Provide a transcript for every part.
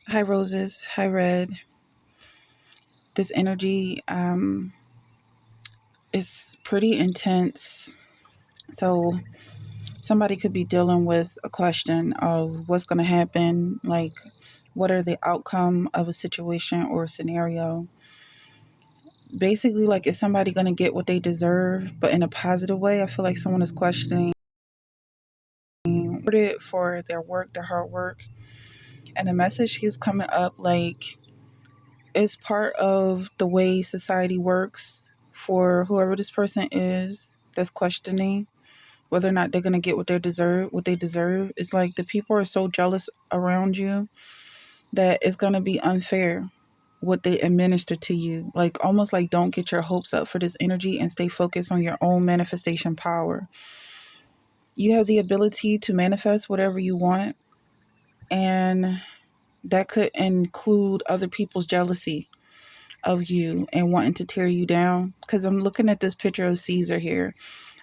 Hi, Roses. Hi, Red. This energy is pretty intense. So, somebody could be dealing with a question of what's going to happen, like, what are the outcome of a situation or a scenario. Basically, like, is somebody going to get what they deserve, but in a positive way? I feel like someone is questioning it for their work, their hard work. And the message keeps coming up like, it's part of the way society works for whoever this person is that's questioning whether or not they're gonna get what they deserve. It's like the people are so jealous around you that it's gonna be unfair what they administer to you. Like almost like don't get your hopes up for this energy and stay focused on your own manifestation power. You have the ability to manifest whatever you want, and that could include other people's jealousy of you and wanting to tear you down. Because I'm looking at this picture of Caesar here.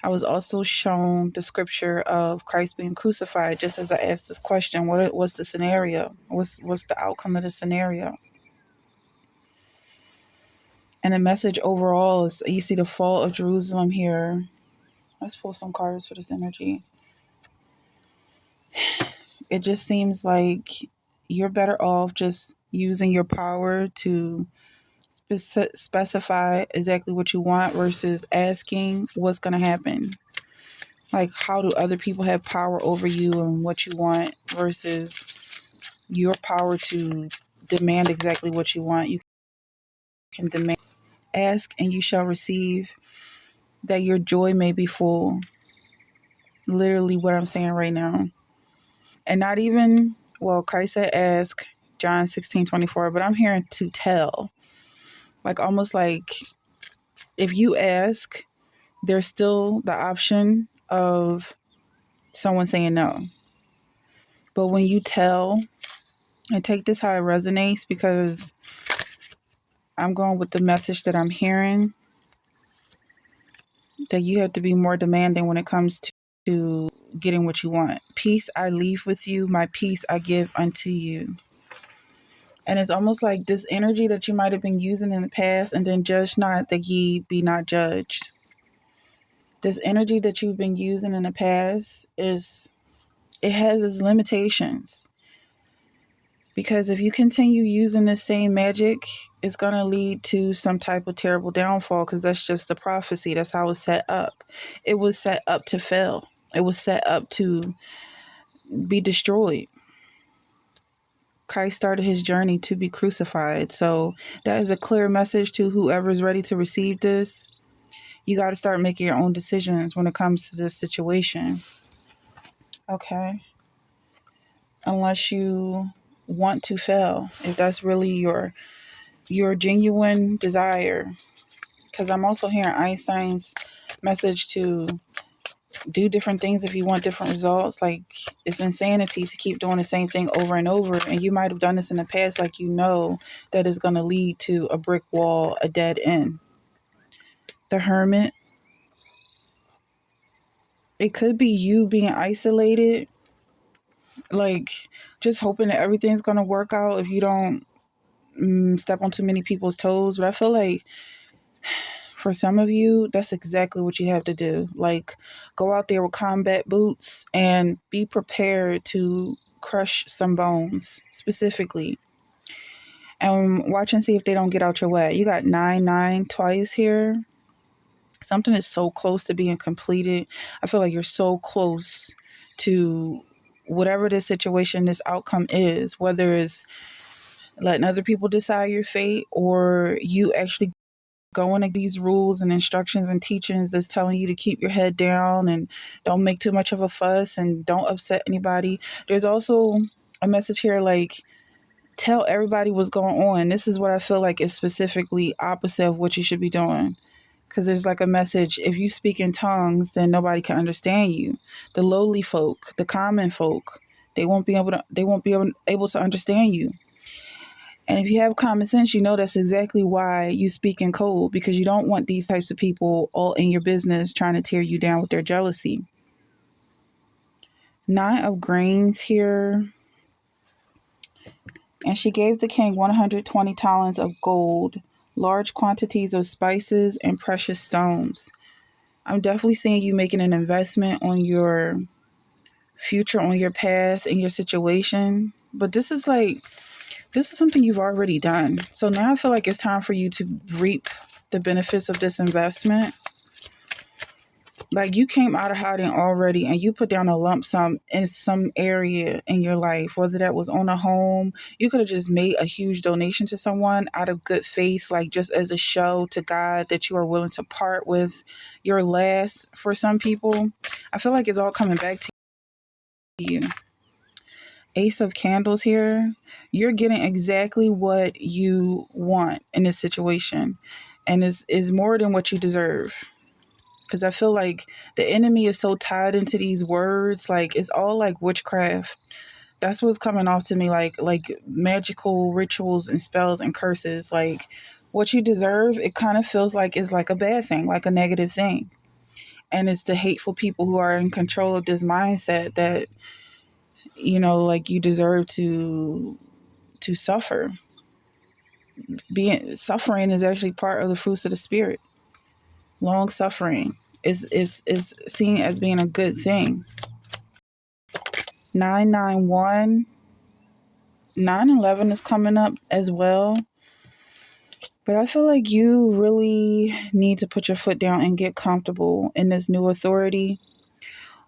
I was also shown the scripture of Christ being crucified. Just as I asked this question, what's the scenario? What's the outcome of the scenario? And the message overall is you see the fall of Jerusalem here. Let's pull some cards for this energy. It just seems like you're better off just using your power to specify exactly what you want versus asking what's going to happen. Like, how do other people have power over you and what you want versus your power to demand exactly what you want? You can demand, ask, and you shall receive, that your joy may be full. Literally, what I'm saying right now. And not even, well, Christ said ask, John 16:24, but I'm hearing to tell. Like, almost like if you ask, there's still the option of someone saying no. But when you tell, and take this how it resonates, because I'm going with the message that I'm hearing, that you have to be more demanding when it comes to getting what you want. Peace I leave with you, my peace I give unto you. And it's almost like this energy that you might have been using in the past, and then judge not that ye be not judged. This energy that you've been using in the past it has its limitations. Because if you continue using the same magic, it's going to lead to some type of terrible downfall, because that's just the prophecy. That's how it's set up. It was set up to fail. It was set up to be destroyed. Christ started his journey to be crucified. So that is a clear message to whoever is ready to receive this. You got to start making your own decisions when it comes to this situation. Okay? Unless you want to fail. If that's really your genuine desire. Because I'm also hearing Einstein's message to do different things if you want different results. Like, it's insanity to keep doing the same thing over and over. And you might have done this in the past, like, you know that is going to lead to a brick wall, a dead end. The Hermit. It could be you being isolated, like just hoping that everything's going to work out if you don't step on too many people's toes. But I feel like for some of you, that's exactly what you have to do. Like, go out there with combat boots and be prepared to crush some bones specifically. And watch and see if they don't get out your way. You got 9-9 twice here. Something is so close to being completed. I feel like you're so close to whatever this situation, this outcome is, whether it's letting other people decide your fate or you actually going to these rules and instructions and teachings that's telling you to keep your head down and don't make too much of a fuss and don't upset anybody. There's also a message here like, tell everybody what's going on. This is what I feel like is specifically opposite of what you should be doing. Because there's like a message, if you speak in tongues, then nobody can understand you. The lowly folk, the common folk, they won't be able to understand you. And if you have common sense, you know that's exactly why you speak in code, because you don't want these types of people all in your business trying to tear you down with their jealousy. 9 of Grains here. And she gave the king 120 talents of gold, large quantities of spices, and precious stones. I'm definitely seeing you making an investment on your future, on your path, in your situation. But this is something you've already done. So now I feel like it's time for you to reap the benefits of this investment. Like you came out of hiding already and you put down a lump sum in some area in your life, whether that was on a home. You could have just made a huge donation to someone out of good faith, like just as a show to God that you are willing to part with your last for some people. I feel like it's all coming back to you. Ace of Candles here. You're getting exactly what you want in this situation. And is more than what you deserve. Because I feel like the enemy is so tied into these words, like it's all like witchcraft. That's what's coming off to me, like magical rituals and spells and curses. Like what you deserve, it kind of feels like is like a bad thing, like a negative thing. And it's the hateful people who are in control of this mindset that, like you deserve to suffer. Being suffering is actually part of the fruits of the spirit. Long suffering is seen as being a good thing. 991, 911 is coming up as well. But I feel like you really need to put your foot down and get comfortable in this new authority.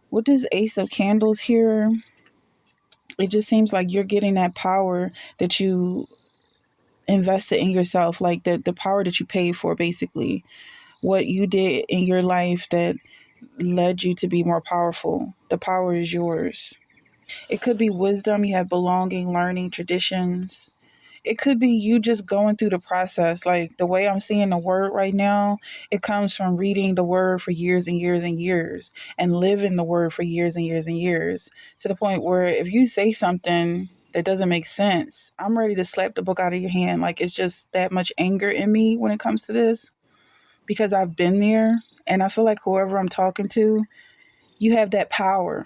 With this Ace of Candles here, it just seems like you're getting that power that you invested in yourself, like the power that you paid for, basically. What you did in your life that led you to be more powerful. The power is yours. It could be wisdom, you have belonging, learning, traditions. It could be you just going through the process. Like the way I'm seeing the word right now, it comes from reading the word for years and years and years and living the word for years and years and years, to the point where if you say something that doesn't make sense, I'm ready to slap the book out of your hand. Like it's just that much anger in me when it comes to this, because I've been there. And I feel like whoever I'm talking to, you have that power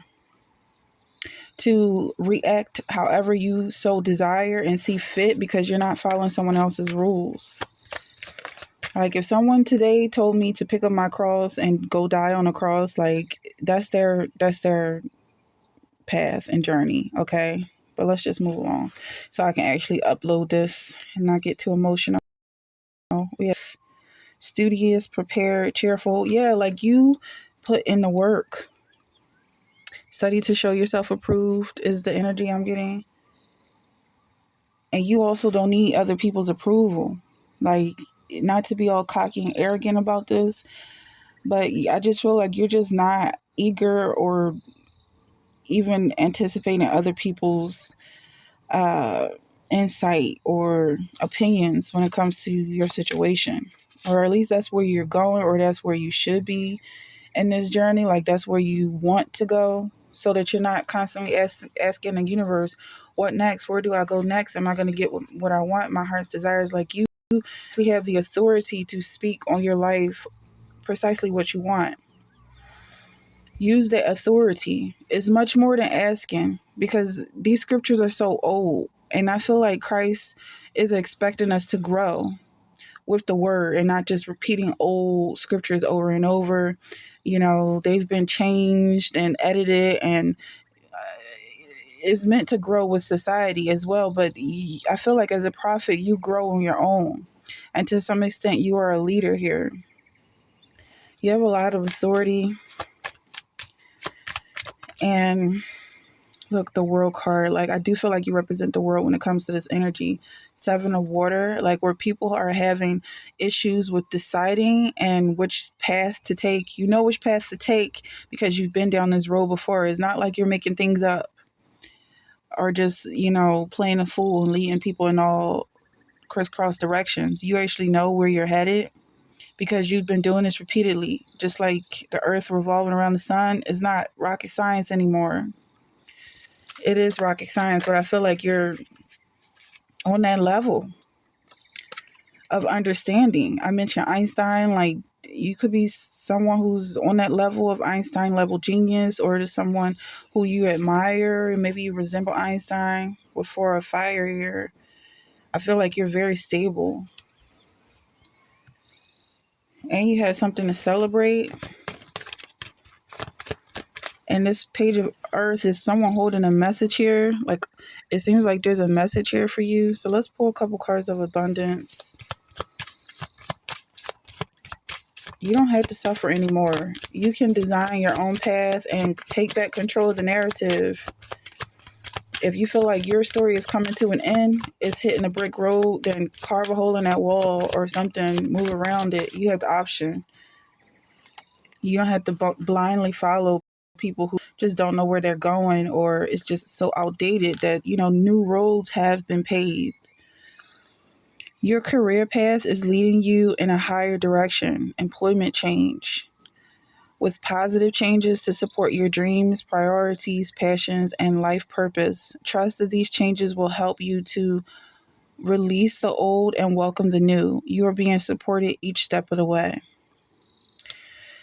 to react however you so desire and see fit, because you're not following someone else's rules. Like if someone today told me to pick up my cross and go die on a cross, like that's their path and journey, okay? But let's just move along so I can actually upload this and not get too emotional. We have studious, prepared, cheerful. Yeah, like you put in the work. Study to show yourself approved is the energy I'm getting. And you also don't need other people's approval. Like, not to be all cocky and arrogant about this, but I just feel like you're just not eager or even anticipating other people's uh, insight or opinions when it comes to your situation. Or at least that's where you're going, or that's where you should be in this journey. Like that's where you want to go, so that you're not constantly asking the universe, what next? Where do I go next? Am I going to get what I want? My heart's desires. Like you actually have the authority to speak on your life precisely what you want. Use that authority. It's much more than asking, because these scriptures are so old. And I feel like Christ is expecting us to grow with the word and not just repeating old scriptures over and over. They've been changed and edited, and it's meant to grow with society as well. But I feel like as a prophet, you grow on your own. And to some extent, you are a leader here. You have a lot of authority. And look, the world card, like I do feel like you represent the world when it comes to this energy. 7 of water, like where people are having issues with deciding and which path to take. You know which path to take because you've been down this road before. It's not like you're making things up or just, playing a fool and leading people in all crisscross directions. You actually know where you're headed because you've been doing this repeatedly. Just like the earth revolving around the sun is not rocket science anymore. It is rocket science, but I feel like you're on that level of understanding. I mentioned Einstein, like you could be someone who's on that level of Einstein level genius, or it is someone who you admire, maybe you resemble Einstein. With Four of Fire here, I feel like you're very stable and you have something to celebrate. And this Page of Earth is someone holding a message here. Like, it seems like there's a message here for you. So let's pull a couple cards of abundance. You don't have to suffer anymore. You can design your own path and take back control of the narrative. If you feel like your story is coming to an end, it's hitting a brick road, then carve a hole in that wall or something, move around it. You have the option. You don't have to blindly follow people who just don't know where they're going, or it's just so outdated that, new roads have been paved. Your career path is leading you in a higher direction, employment change, with positive changes to support your dreams, priorities, passions, and life purpose. Trust that these changes will help you to release the old and welcome the new. You are being supported each step of the way.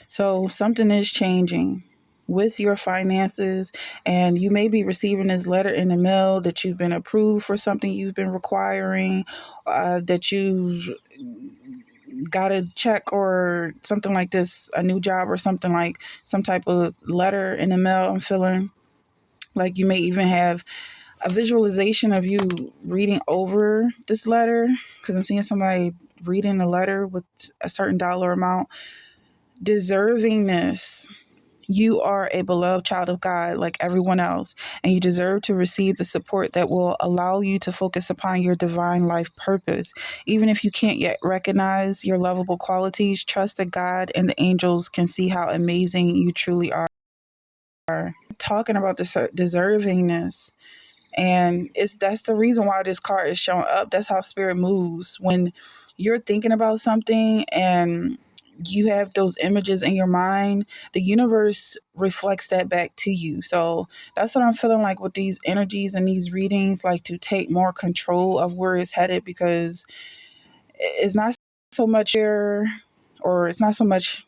So something is changing with your finances, and you may be receiving this letter in the mail that you've been approved for something you've been requiring, that you've got a check or something like this, a new job or something, like some type of letter in the mail. I'm feeling like you may even have a visualization of you reading over this letter, because I'm seeing somebody reading a letter with a certain dollar amount. Deservingness. You are a beloved child of God like everyone else, and you deserve to receive the support that will allow you to focus upon your divine life purpose. Even if you can't yet recognize your lovable qualities, trust that God and the angels can see how amazing you truly are. Talking about this deservingness, and that's the reason why this card is showing up. That's how spirit moves. When you're thinking about something and you have those images in your mind, the universe reflects that back to you. So that's what I'm feeling like with these energies and these readings, like to take more control of where it's headed, because it's not so much here, or it's not so much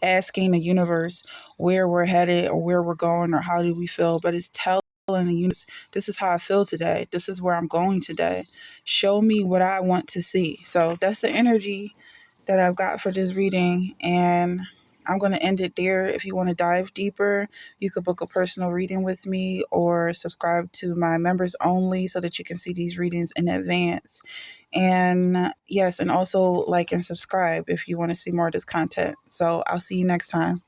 asking the universe where we're headed or where we're going or how do we feel, but it's telling the universe, this is how I feel today. This is where I'm going today. Show me what I want to see. So that's the energy that I've got for this reading, and I'm going to end it there. If you want to dive deeper, you could book a personal reading with me or subscribe to my members only so that you can see these readings in advance. And yes, and also like and subscribe if you want to see more of this content. So I'll see you next time.